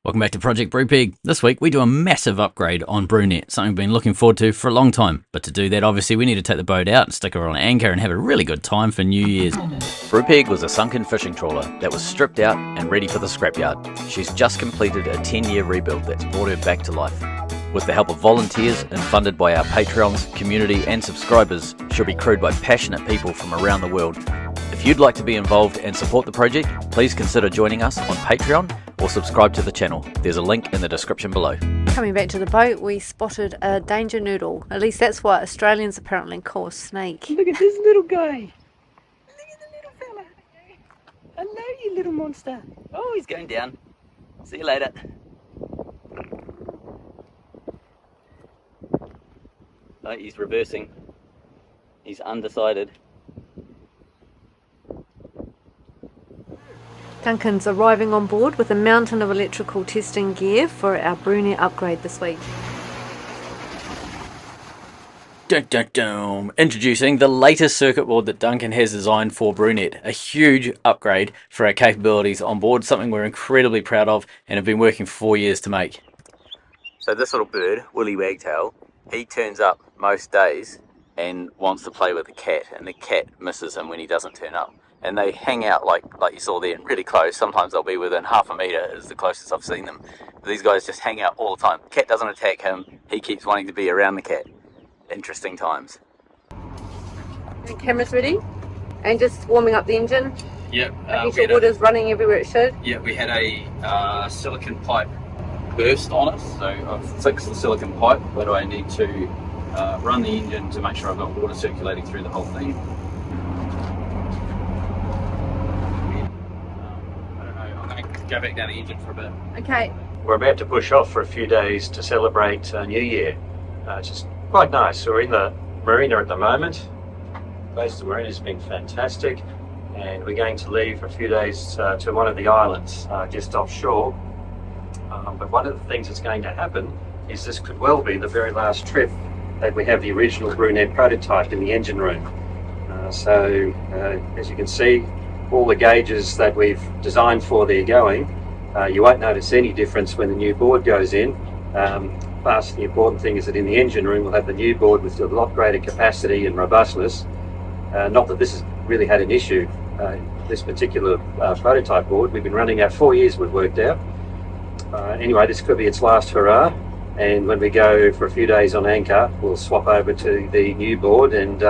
Welcome back to Project Brupeg. This week we do a massive upgrade on BruNet, something we've been looking forward to for a long time. But to do that, obviously, we need to take the boat out and stick her on anchor and have a really good time for New Year's. Brupeg was a sunken fishing trawler that was stripped out and ready for the scrapyard. She's just completed a 10-year rebuild that's brought her back to life. With the help of volunteers and funded by our Patreons, community and subscribers, she'll be crewed by passionate people from around the world. If you'd like to be involved and support the project, please consider joining us on Patreon or subscribe to the channel. There's a link in the description below. Coming back to the boat, we spotted a danger noodle. At least that's what Australians apparently call a snake. Look at this little guy. Look at the little fella. Hello, you little monster. Oh, he's going down. See you later. Oh, he's reversing. He's undecided. Duncan's arriving on board with a mountain of electrical testing gear for our BruNet upgrade this week. Dun, dun, dun. Introducing the latest circuit board that Duncan has designed for BruNet. A huge upgrade for our capabilities on board, something we're incredibly proud of and have been working for 4 years to make. So this little bird, Willy Wagtail, he turns up most days and wants to play with the cat, and the cat misses him when he doesn't turn up. And they hang out like you saw there, really close. Sometimes they'll be within half a metre is the closest I've seen them. But these guys just hang out all the time. The cat doesn't attack him, he keeps wanting to be around the cat. Interesting times. And camera's ready? And just warming up the engine? Yep. Making sure water's running everywhere it should? Yeah, we had a silicon pipe burst on us, so I've fixed the silicon pipe, but I need to run the engine to make sure I've got water circulating through the whole thing. Go back down the engine for a bit. Okay. We're about to push off for a few days to celebrate New Year. It's just quite nice. We're in the marina at the moment. Place of the marina has been fantastic, and we're going to leave for a few days to one of the islands just offshore. But one of the things that's going to happen is this could well be the very last trip that we have the original BruNet prototype in the engine room. So as you can see, all the gauges that we've designed for there going, you won't notice any difference when the new board goes in. Plus the important thing is that in the engine room we'll have the new board with a lot greater capacity and robustness. Not that this has really had an issue, this particular prototype board. We've been running out 4 years, we've worked out. Anyway, this could be its last hurrah, and when we go for a few days on anchor we'll swap over to the new board, and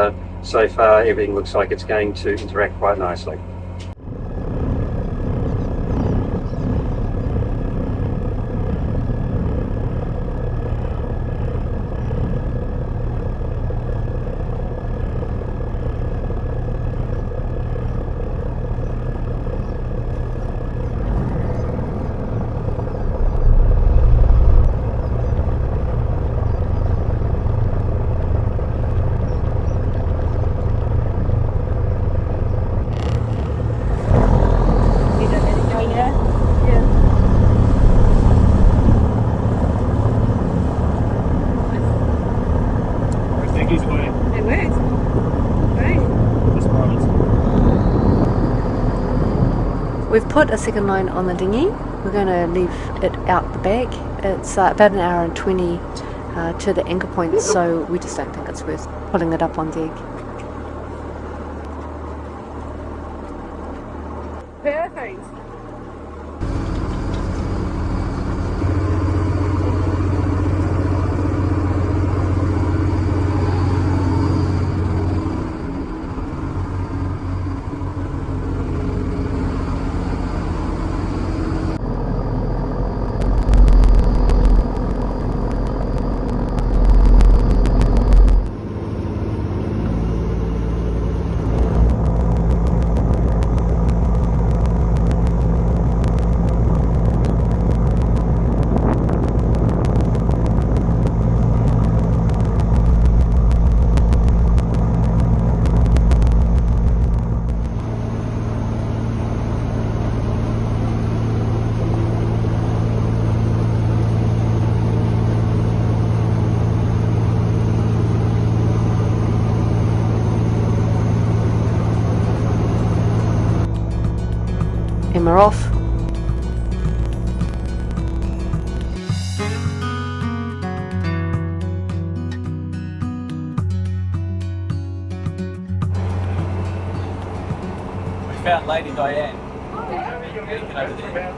so far everything looks like it's going to interact quite nicely. We've put a second line on the dinghy. We're going to leave it out the back. It's about an hour and 20 to the anchor point, so we just don't think it's worth pulling it up on deck. Perfect. and we're off. found Lady Diane. Get over there.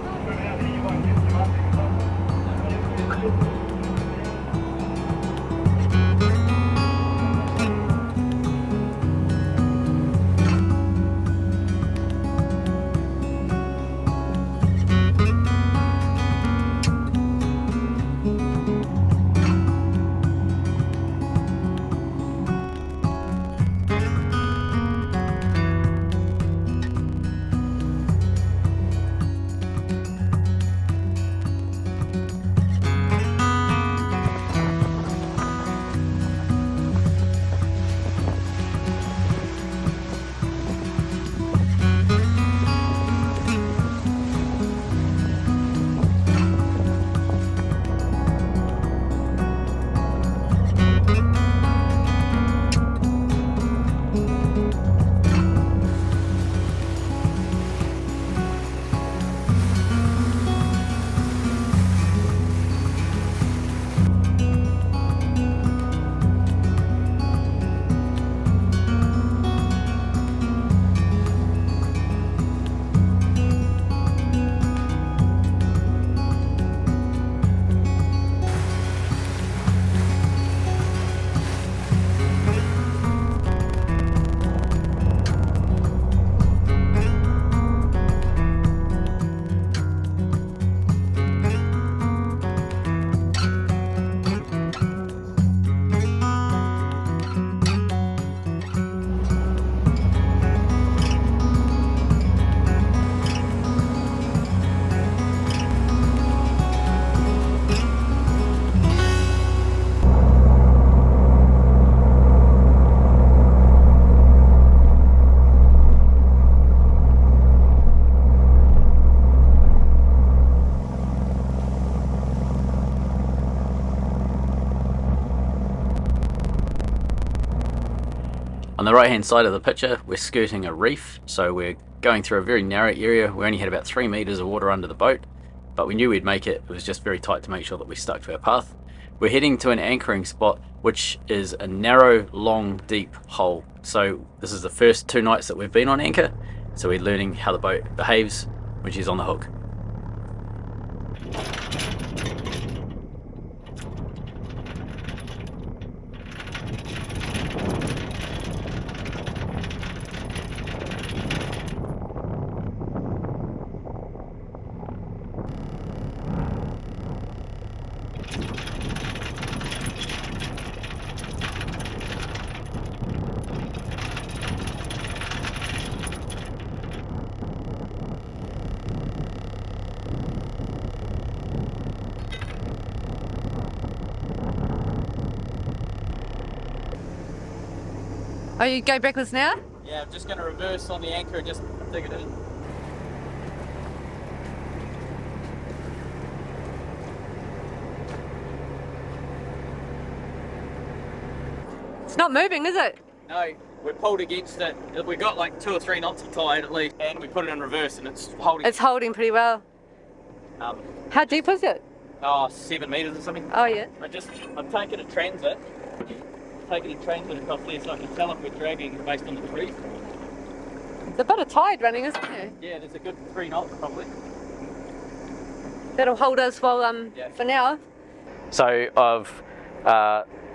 On the right hand side of the picture, we're skirting a reef, so we're going through a very narrow area. We only had about 3 meters of water under the boat, but we knew we'd make it. It was just very tight to make sure that we stuck to our path. We're heading to an anchoring spot, which is a narrow, long, deep hole. So this is the first 2 nights that we've been on anchor, so we're learning how the boat behaves when she's on the hook. Oh, you go backwards now? Yeah, I'm just going to reverse on the anchor and just dig it in. It's not moving, is it? No, we're pulled against it. We got like 2 or 3 knots of tide at least, and we put it in reverse and it's holding. It's holding pretty well. How deep is it? 7 meters or something. Oh yeah. I'm taking a transit. Across there so I can tell if we're dragging based on the reef. There's a bit of tide running, isn't there? Yeah, there's a good 3 knots probably. That'll hold us while for now. So I've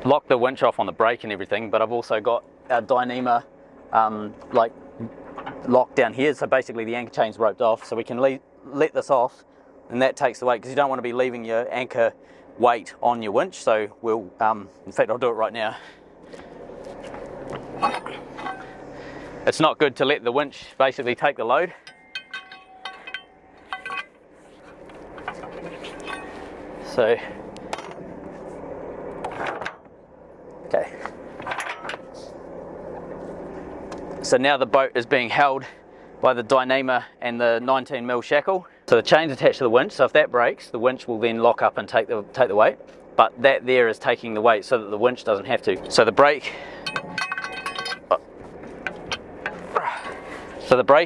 locked the winch off on the brake and everything, but I've also got our dyneema like locked down here. So basically the anchor chain's roped off, so we can let this off, and that takes the weight, because you don't want to be leaving your anchor weight on your winch. So we'll, in fact, I'll do it right now. It's not good to let the winch basically take the load. So, okay. So now the boat is being held by the dyneema and the 19mm shackle. So the chain's attached to the winch, so if that breaks, the winch will then lock up and take the weight. But that there is taking the weight so that the winch doesn't have to. So the brake,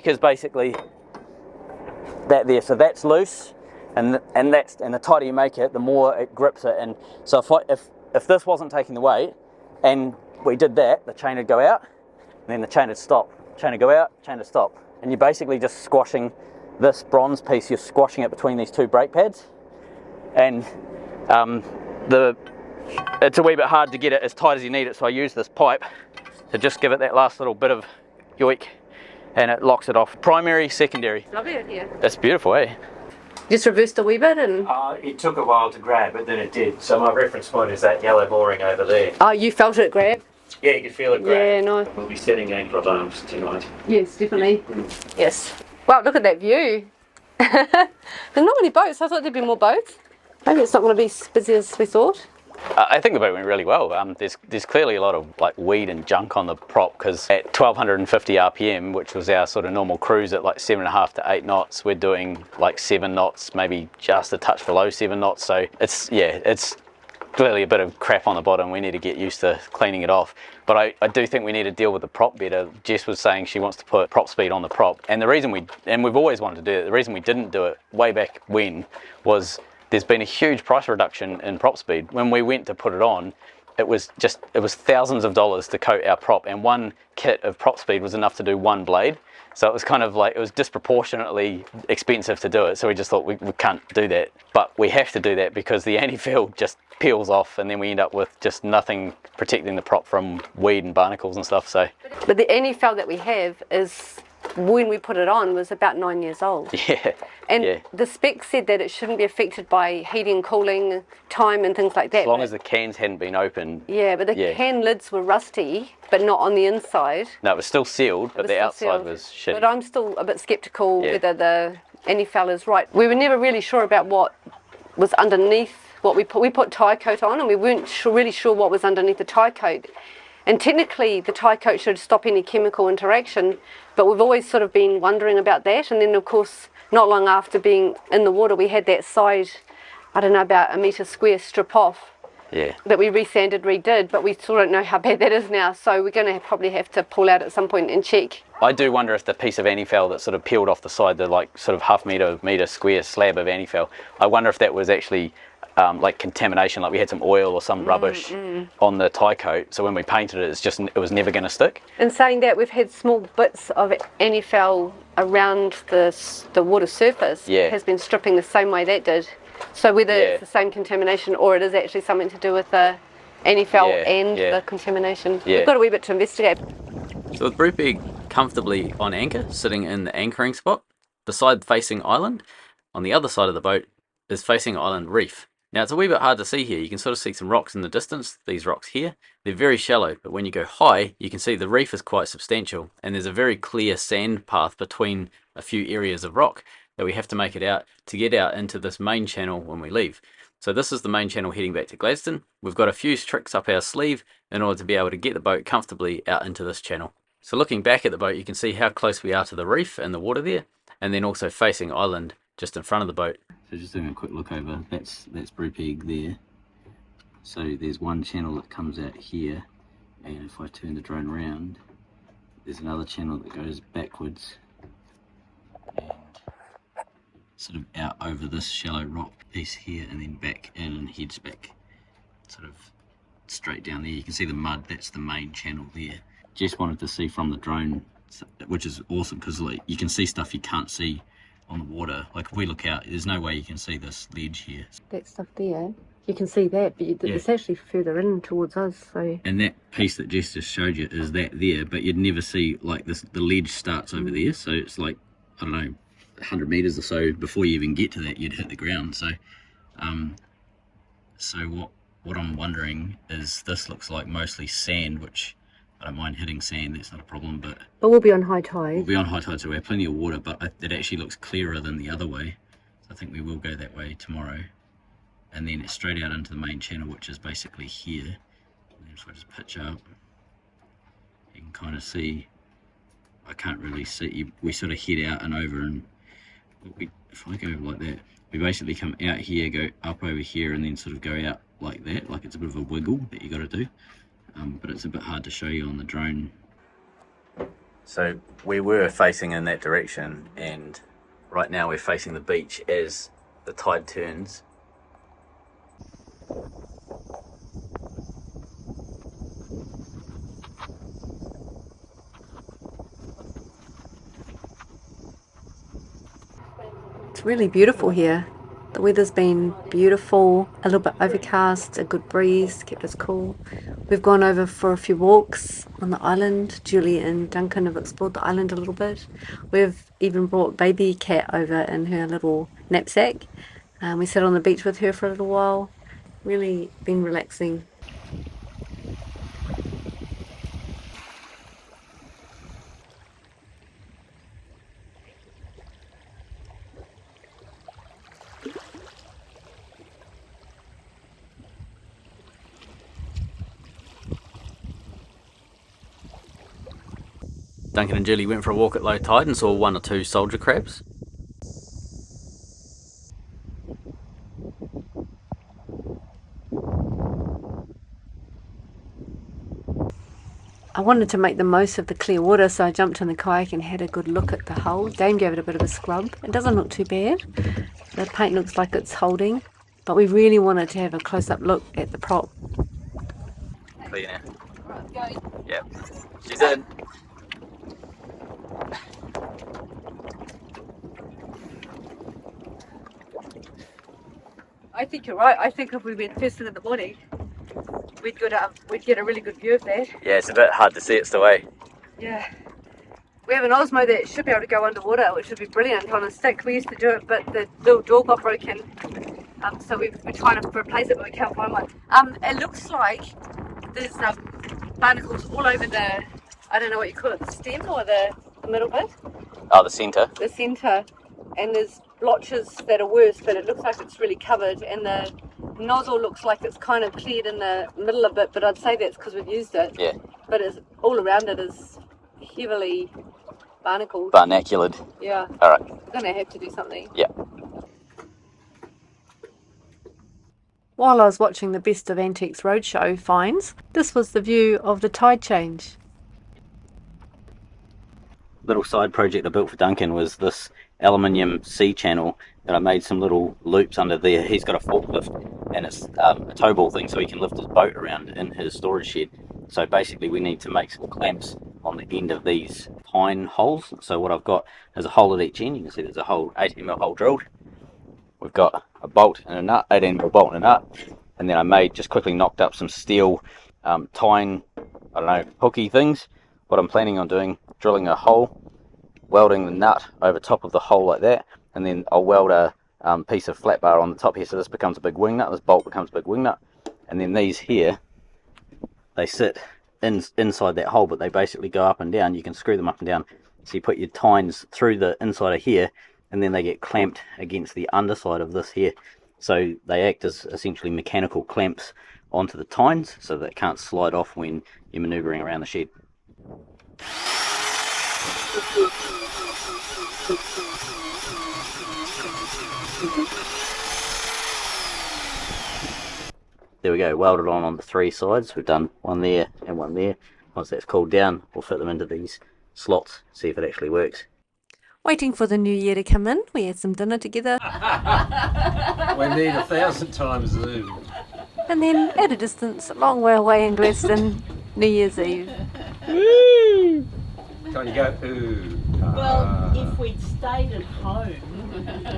is basically that there. So that's loose, and the tighter you make it, the more it grips it. And so if this wasn't taking the weight, and we did that, the chain would go out, and then the chain would stop. Chain would go out, chain would stop. and you're basically just squashing this bronze piece, you're squashing it between these two brake pads, and it's a wee bit hard to get it as tight as you need it, so I use this pipe to just give it that last little bit of yoik, and it locks it off. Primary, secondary. Lovely out here. That's beautiful, eh? Just reversed a wee bit and... It took a while to grab, but then it did. So my reference point is that yellow mooring over there. Oh, you felt it grab? Yeah, you could feel it grab. Yeah, nice. We'll be setting anchor alarms tonight. Yes, definitely. Yes. Wow, look at that view. There's not many boats. I thought there'd be more boats. Maybe it's not going to be as busy as we thought. I think the boat went really well. There's clearly a lot of like weed and junk on the prop, because at 1250 RPM, which was our sort of normal cruise at like 7.5 to 8 knots, we're doing like 7 knots, maybe just a touch below 7 knots. So it's clearly a bit of crap on the bottom. We need to get used to cleaning it off. But I do think we need to deal with the prop better. Jess was saying she wants to put prop speed on the prop, and the reason we've always wanted to do it, the reason we didn't do it way back when was there's been a huge price reduction in prop speed. When we went to put it on, it was thousands of dollars to coat our prop, and one kit of prop speed was enough to do one blade. So it was kind of like, it was disproportionately expensive to do it. So we just thought we can't do that. But we have to do that because the anti-foul just peels off, and then we end up with just nothing protecting the prop from weed and barnacles and stuff. So. But the anti-foul that we have is, when we put it on, was about 9 years old. Yeah. And the spec said that it shouldn't be affected by heating, cooling, time and things like that. As long as the cans hadn't been opened. Yeah, but the can lids were rusty, but not on the inside. No, it was still sealed, but the outside was shitty. But I'm still a bit sceptical whether the anti-foul is right. We were never really sure about what was underneath what we put. We put tie coat on, and we weren't really sure what was underneath the tie coat. And technically the tie coat should stop any chemical interaction, but we've always sort of been wondering about that. And then of course, not long after being in the water, we had that side, I don't know, about a metre square strip off. Yeah. That we resanded, redid, but we still don't know how bad that is now. So we're going to probably have to pull out at some point and check. I do wonder if the piece of anti-foul that sort of peeled off the side, the like sort of half metre square slab of anti-foul, I wonder if that was actually like contamination, like we had some oil or some rubbish on the tie coat, so when we painted it, it was never going to stick. In saying that, we've had small bits of anti-foul around the water surface. Has been stripping the same way that did. So whether it's the same contamination or it is actually something to do with the anti-foul and the contamination. We've got a wee bit to investigate. So with Brupeg comfortably on anchor, sitting in the anchoring spot, the side facing island, on the other side of the boat is facing island reef. Now it's a wee bit hard to see here. You can sort of see some rocks in the distance, these rocks here. They're very shallow, but when you go high, you can see the reef is quite substantial, and there's a very clear sand path between a few areas of rock that we have to make it out to get out into this main channel when we leave. So this is the main channel heading back to Gladstone. We've got a few tricks up our sleeve in order to be able to get the boat comfortably out into this channel. So looking back at the boat, you can see how close we are to the reef and the water there, and then also facing island just in front of the boat. So just doing a quick look over, that's Brupeg there. So there's one channel that comes out here, and if I turn the drone around, there's another channel that goes backwards and sort of out over this shallow rock piece here, and then back in and heads back sort of straight down there. You can see the mud, that's the main channel there. Just wanted to see from the drone, which is awesome because like you can see stuff you can't see on the water. Like if we look out, there's no way you can see this ledge here. That stuff there, you can see that, but it's actually further in towards us. So. And that piece that Jess just showed you is that there, but you'd never see like this. The ledge starts over there, so it's like, I don't know, 100 meters or so before you even get to that, you'd hit the ground. So, so what I'm wondering is, this looks like mostly sand, which I don't mind hitting sand, that's not a problem, but we'll be on high tide. We'll be on high tide, so we have plenty of water, but it actually looks clearer than the other way. So I think we will go that way tomorrow. And then it's straight out into the main channel, which is basically here. And if I just pitch up, you can kind of see, I can't really see, we sort of head out and over, and if I go like that, we basically come out here, go up over here, and then sort of go out like that, like it's a bit of a wiggle that you got to do. But it's a bit hard to show you on the drone. So we were facing in that direction, and right now we're facing the beach as the tide turns. really beautiful here. The weather's been beautiful, a little bit overcast, a good breeze, kept us cool. We've gone over for a few walks on the island. Julie and Duncan have explored the island a little bit. We've even brought baby cat over in her little knapsack. We sat on the beach with her for a little while. Really been relaxing. Duncan and Julie went for a walk at low tide and saw 1 or 2 soldier crabs. I wanted to make the most of the clear water, so I jumped in the kayak and had a good look at the hull. Dame gave it a bit of a scrub. It doesn't look too bad. The paint looks like it's holding, but we really wanted to have a close-up look at the prop. Clear now. Yep. She's in. I think you're right. I think if we went first thing in the morning, we'd get a really good view of that. Yeah, it's a bit hard to see, it's the way. Yeah. We have an Osmo that should be able to go underwater, which would be brilliant on a stick. We used to do it, but the little door got broken. So we're trying to replace it, but we can't find one. It looks like there's barnacles all over the, I don't know what you call it, the stem or the middle bit? Oh, the centre. The centre. And there's blotches that are worse, but it looks like it's really covered, and the nozzle looks like it's kind of cleared in the middle of it, but I'd say that's because we've used it. Yeah. But it's all around it is heavily barnacled. Barnaculated. Yeah. Alright. We're going to have to do something. Yeah. While I was watching the Best of Antiques Roadshow finds, this was the view of the tide change. Little side project I built for Duncan was this aluminium C channel that I made some little loops under there. He's got a forklift and it's a tow ball thing, so he can lift his boat around in his storage shed. So basically we need to make some clamps on the end of these pine holes. So what I've got is a hole at each end. You can see there's a hole, 18mm hole drilled. We've got a bolt and a nut, 18mm bolt and a nut, and then I just quickly knocked up some steel tine, I don't know, hooky things. What I'm planning on doing, drilling a hole, welding the nut over top of the hole like that, and then I'll weld a piece of flat bar on the top here, so this becomes a big wing nut, this bolt becomes a big wing nut, and then these here, they sit inside that hole, but they basically go up and down. You can screw them up and down, so you put your tines through the inside of here, and then they get clamped against the underside of this here, so they act as essentially mechanical clamps onto the tines, so that it can't slide off when you're manoeuvring around the shed. There we go, welded on the 3 sides. We've done one there and one there. Once that's cooled down, we'll fit them into these slots, see if it actually works. Waiting for the new year to come in, we had some dinner together. We need 1,000 times Zoom. And then at a distance, a long way away in Gladstone, New Year's Eve. Woo! Can't you go, ooh? Well, if we'd stayed at home.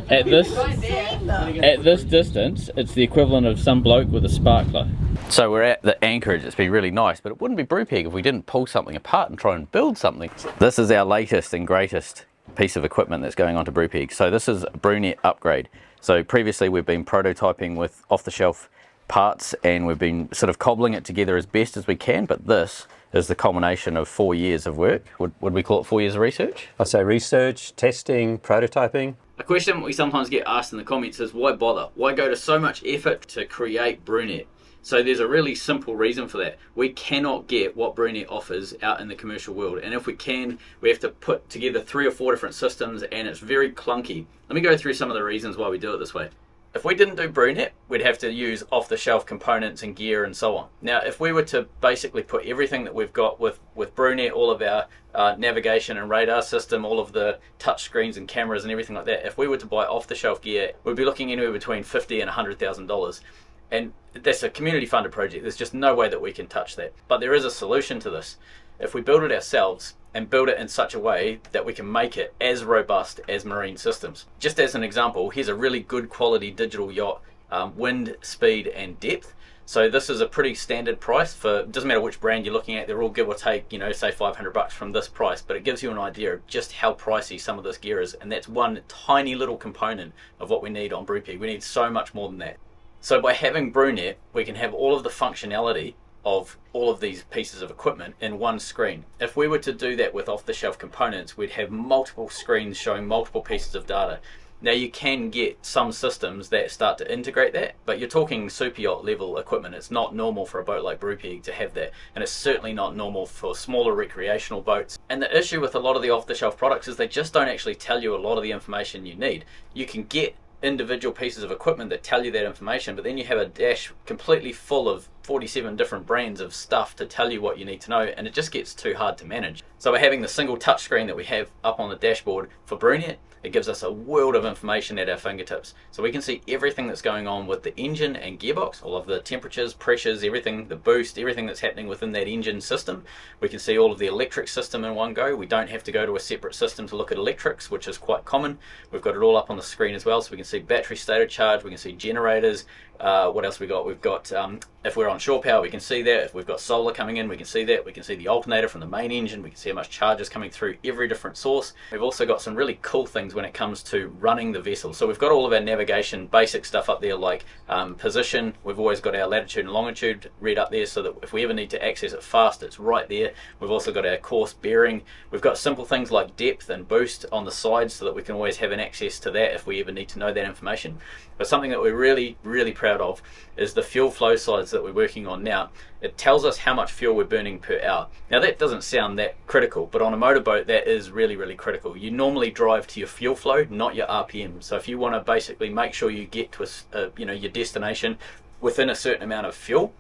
At this distance, it's the equivalent of some bloke with a sparkler. So we're at the anchorage. It's been really nice, but it wouldn't be Brupeg if we didn't pull something apart and try and build something. This is our latest and greatest piece of equipment that's going on to Brupeg. So this is a BruNet upgrade. So previously we've been prototyping with off-the-shelf parts and we've been sort of cobbling it together as best as we can, but this is the culmination of 4 years of work. Would we call it 4 years of research? I'd say research, testing, prototyping. A question we sometimes get asked in the comments is why bother? Why go to so much effort to create BruNet? So there's a really simple reason for that. We cannot get what BruNet offers out in the commercial world, and if we can, we have to put together 3 or 4 different systems, and it's very clunky. Let me go through some of the reasons why we do it this way. If we didn't do BruNet, we'd have to use off-the-shelf components and gear and so on. Now, if we were to basically put everything that we've got with BruNet, all of our navigation and radar system, all of the touch screens and cameras and everything like that, if we were to buy off-the-shelf gear, we'd be looking anywhere between $50,000 and $100,000. And that's a community funded project. There's just no way that we can touch that. But there is a solution to this. If we build it ourselves and build it in such a way that we can make it as robust as marine systems. Just as an example, here's a really good quality digital yacht, wind, speed and depth. So this is a pretty standard price for, it doesn't matter which brand you're looking at, they're all give or take, you know, say $500 from this price, but it gives you an idea of just how pricey some of this gear is. And that's one tiny little component of what we need on Brupeg. We need so much more than that. So by having BruNet, we can have all of the functionality of all of these pieces of equipment in one screen. If we were to do that with off-the-shelf components, we'd have multiple screens showing multiple pieces of data. Now you can get some systems that start to integrate that, but you're talking super yacht level equipment. It's not normal for a boat like Brupeg to have that, and it's certainly not normal for smaller recreational boats. And the issue with a lot of the off-the-shelf products is they just don't actually tell you a lot of the information you need. You can get individual pieces of equipment that tell you that information, but then you have a dash completely full of 47 different brands of stuff to tell you what you need to know, and it just gets too hard to manage. So by having the single touch screen that we have up on the dashboard for BruNet, it gives us a world of information at our fingertips. So we can see everything that's going on with the engine and gearbox, all of the temperatures, pressures, everything, the boost, everything that's happening within that engine system. We can see all of the electric system in one go. We don't have to go to a separate system to look at electrics, which is quite common. We've got it all up on the screen as well, so we can see battery state of charge, we can see generators. What else we got? We've got, if we're on shore power, we can see that. If we've got solar coming in, we can see that. We can see the alternator from the main engine. We can see how much charge is coming through every different source. We've also got some really cool things when it comes to running the vessel. So we've got all of our navigation basic stuff up there, like position. We've always got our latitude and longitude read up there, so that if we ever need to access it fast, it's right there. We've also got our course bearing. We've got simple things like depth and boost on the sides, so that we can always have an access to that if we ever need to know that information. But something that we're really, really proud of is the fuel flow slides that we're working on now. It tells us how much fuel we're burning per hour. Now that doesn't sound that critical, but on a motorboat that is really, really critical. You normally drive to your fuel flow, not your RPM. So if you want to basically make sure you get to your destination within a certain amount of fuel,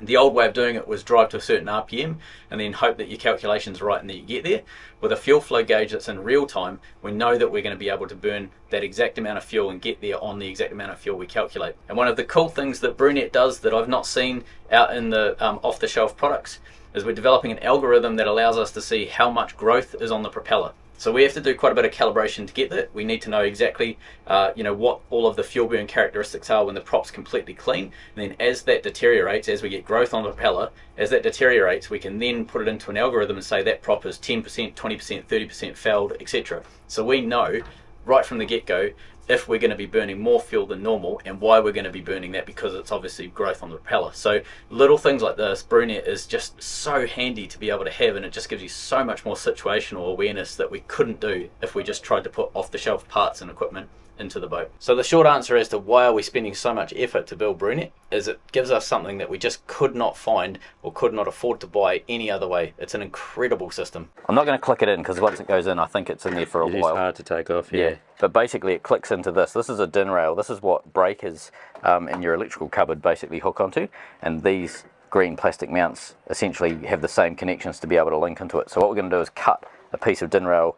the old way of doing it was drive to a certain RPM and then hope that your calculations are right and that you get there. With a fuel flow gauge that's in real time, we know that we're going to be able to burn that exact amount of fuel and get there on the exact amount of fuel we calculate. And one of the cool things that BruNet does that I've not seen out in the off-the-shelf products is we're developing an algorithm that allows us to see how much growth is on the propeller. So we have to do quite a bit of calibration to get that. We need to know exactly what all of the fuel burn characteristics are when the prop's completely clean. And then as that deteriorates, as we get growth on the propeller, as that deteriorates, we can then put it into an algorithm and say that prop is 10%, 20%, 30% fouled, etc. So we know right from the get-go if we're going to be burning more fuel than normal and why we're going to be burning that, because it's obviously growth on the propeller. So little things like this, BruNet is just so handy to be able to have, and it just gives you so much more situational awareness that we couldn't do if we just tried to put off-the-shelf parts and equipment into the boat. So the short answer as to why are we spending so much effort to build BruNet is it gives us something that we just could not find or could not afford to buy any other way. It's an incredible system. I'm not going to click it in because once it goes in, I think it's in there for a while. It is hard to take off, yeah. But basically it clicks into this. This is a din rail. This is what breakers in your electrical cupboard basically hook onto, and these green plastic mounts essentially have the same connections to be able to link into it. So what we're going to do is cut a piece of din rail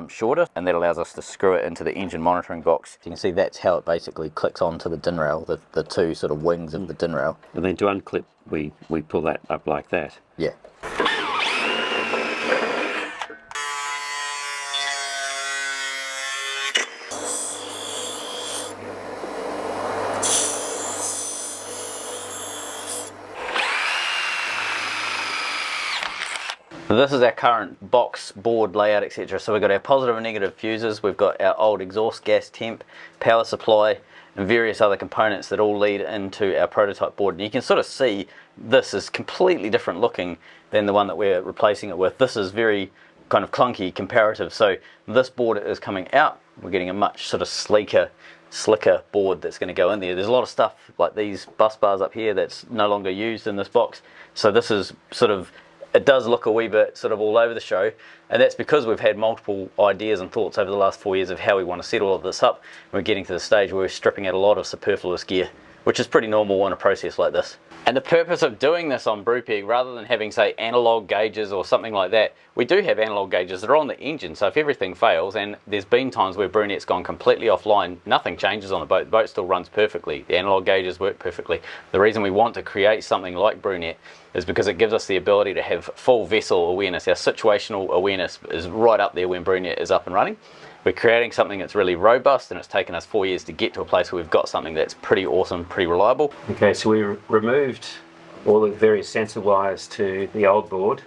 shorter, and that allows us to screw it into the engine monitoring box. You can see that's how it basically clicks onto the din rail, the two sort of wings of the din rail. And then to unclip, we pull that up like that. Yeah. This is our current box, board layout, etc. So we've got our positive and negative fuses, we've got our old exhaust gas temp, power supply, and various other components that all lead into our prototype board. And you can sort of see this is completely different looking than the one that we're replacing it with. This is very kind of clunky comparative. So this board is coming out, we're getting a much sort of slicker board that's going to go in there. There's a lot of stuff like these bus bars up here that's no longer used in this box. So this is sort of, it does look a wee bit sort of all over the show, and that's because we've had multiple ideas and thoughts over the last 4 years of how we want to set all of this up. We're getting to the stage where we're stripping out a lot of superfluous gear, which is pretty normal in a process like this. And the purpose of doing this on Brupeg, rather than having, say, analog gauges or something like that, we do have analog gauges that are on the engine, so if everything fails, and there's been times where BruNet's gone completely offline, nothing changes on the boat still runs perfectly, the analog gauges work perfectly. The reason we want to create something like BruNet is because it gives us the ability to have full vessel awareness. Our situational awareness is right up there when BruNet is up and running. We're creating something that's really robust, and it's taken us 4 years to get to a place where we've got something that's pretty awesome, pretty reliable. Okay, so we removed all the various sensor wires to the old board.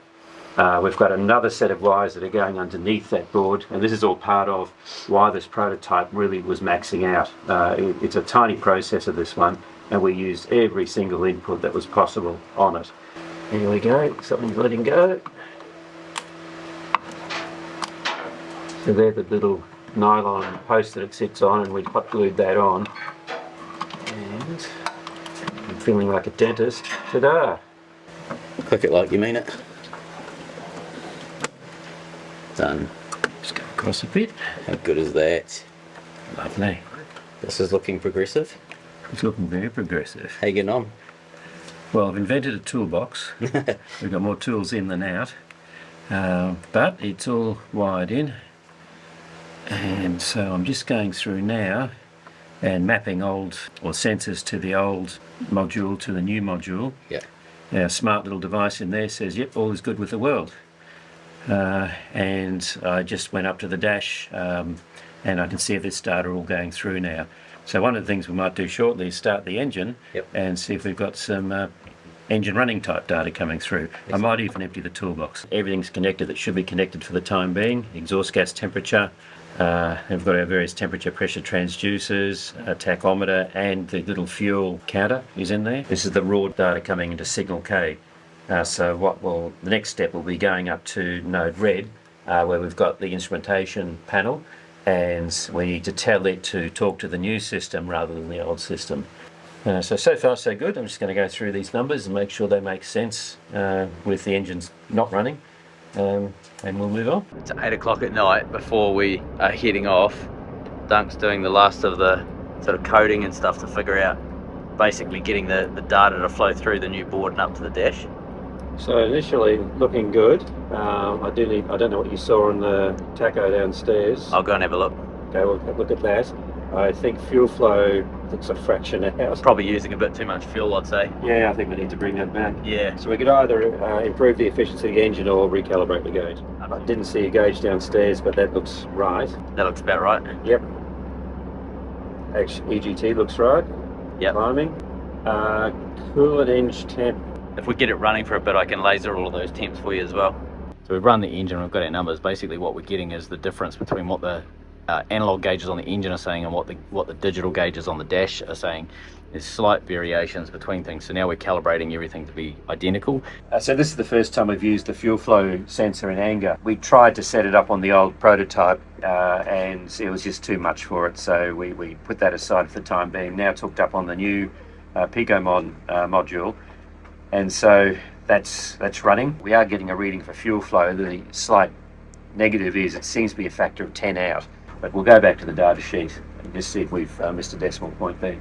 We've got another set of wires that are going underneath that board, and this is all part of why this prototype really was maxing out. It's a tiny processor, this one, and we used every single input that was possible on it. Here we go, something's letting go. So they're the little nylon posts that it sits on, and we hot glued that on. And I'm feeling like a dentist. Ta-da! Click it like you mean it. Done. Just go across a bit. How good is that? Lovely. This is looking progressive. It's looking very progressive. How you getting on? Well, I've invented a toolbox. We've got more tools in than out. But it's all wired in. And so I'm just going through now and mapping old sensors to the old module to the new module. Yeah. Our smart little device in there says, yep, all is good with the world. And I just went up to the dash and I can see this data all going through now. So one of the things we might do shortly is start the engine. Yep. And see if we've got some engine running type data coming through. I might even empty the toolbox. Everything's connected that should be connected for the time being. Exhaust gas temperature. We've got our various temperature pressure transducers, a tachometer, and the little fuel counter is in there. This is the raw data coming into signal K. So the next step will be going up to node red, where we've got the instrumentation panel, and we need to tell it to talk to the new system rather than the old system. So far so good. I'm just going to go through these numbers and make sure they make sense with the engines not running. And we'll move on. It's 8 o'clock at night before we are heading off. Dunk's doing the last of the sort of coding and stuff to figure out basically getting the data to flow through the new board and up to the dash. So initially looking good. I don't know what you saw on the tacho downstairs. I'll go and have a look. Okay, we'll have a look at that. I think fuel flow looks a fraction out. Probably using a bit too much fuel, I'd say. Yeah, I think we need to bring that back. Yeah. So we could either improve the efficiency of the engine or recalibrate the gauge. I didn't see a gauge downstairs, but that looks right. That looks about right. Yep. Actually, EGT looks right. Yep. Climbing. Coolant eng temp. If we get it running for a bit, I can laser all of those temps for you as well. So we've run the engine, we've got our numbers. Basically what we're getting is the difference between what the analog gauges on the engine are saying and what the digital gauges on the dash are saying. There's slight variations between things, so now we're calibrating everything to be identical. So this is the first time we've used the fuel flow sensor in anger. We tried to set it up on the old prototype and it was just too much for it, so we put that aside for the time being. Now it's hooked up on the new PicoMod module, and so that's running. We are getting a reading for fuel flow. The slight negative is it seems to be a factor of 10 out. But we'll go back to the data sheet and just see if we've missed a decimal point there.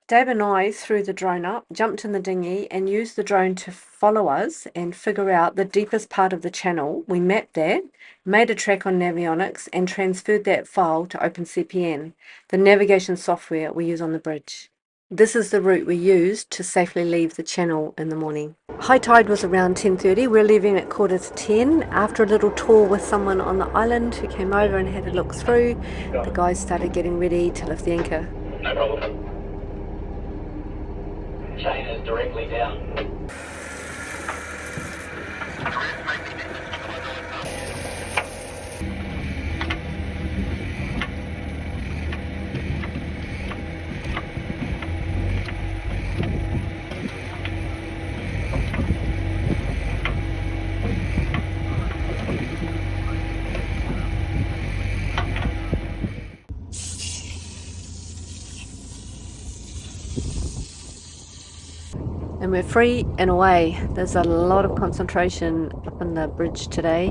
Dave and I threw the drone up, jumped in the dinghy and used the drone to follow us and figure out the deepest part of the channel. We mapped that, made a track on Navionics and transferred that file to OpenCPN, the navigation software we use on the bridge. This is the route we used to safely leave the channel in the morning. High tide was around 10:30. We're leaving at 9:45. After a little tour with someone on the island who came over and had a look through, the guys started getting ready to lift the anchor. No problem. Chain is directly down. And we're free and away. There's a lot of concentration up on the bridge today.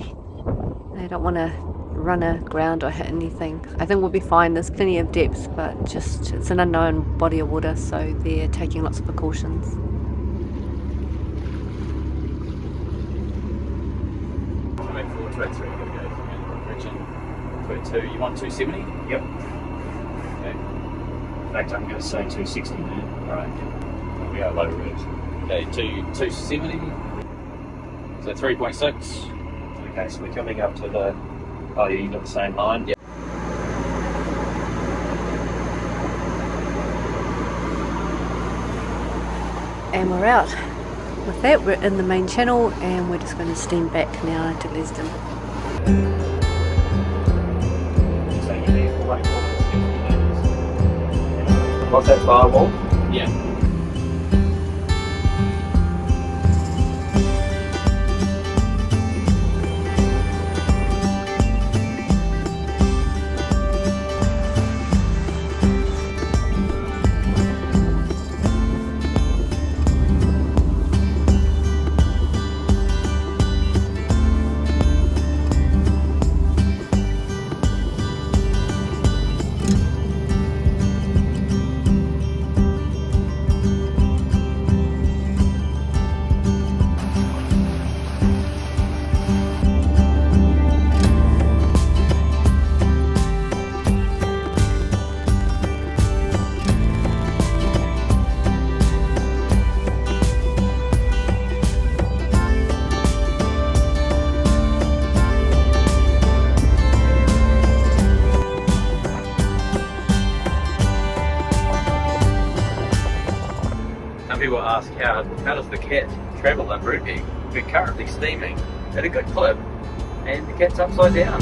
They don't want to run aground or hit anything. I think we'll be fine. There's plenty of depth, but just it's an unknown body of water, so they're taking lots of precautions. It's about 3. Gotta go from friction. 2. You want 270? Yep. Okay. In fact, I'm going to say 260 now. Alright. We are low revs. Okay, 270. So 3.6. Okay, so we're coming up to the... Oh, yeah, you've got the same line? Yep. And we're out. With that, we're in the main channel and we're just going to steam back now to Gladstone. So you need to wait for 60 metres. What's that firewall? Yeah. Some people ask how does the cat travel in Brupeg? We're currently steaming at a good clip and the cat's upside down.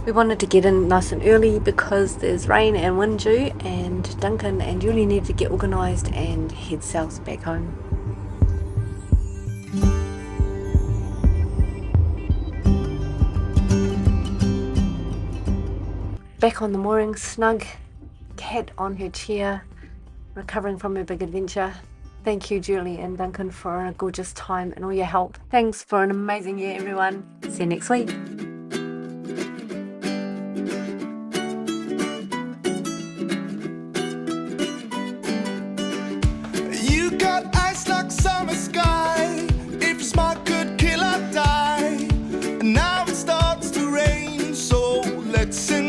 We wanted to get in nice and early because there's rain and wind due, and Duncan and Julie need to get organised and head south back home. Back on the mooring, snug, cat on her chair, recovering from her big adventure. Thank you, Julie and Duncan, for a gorgeous time and all your help. Thanks for an amazing year, everyone. See you next week. You got eyes like summer sky. If you're smart, could kill or die. And now it starts to rain, so let's sing.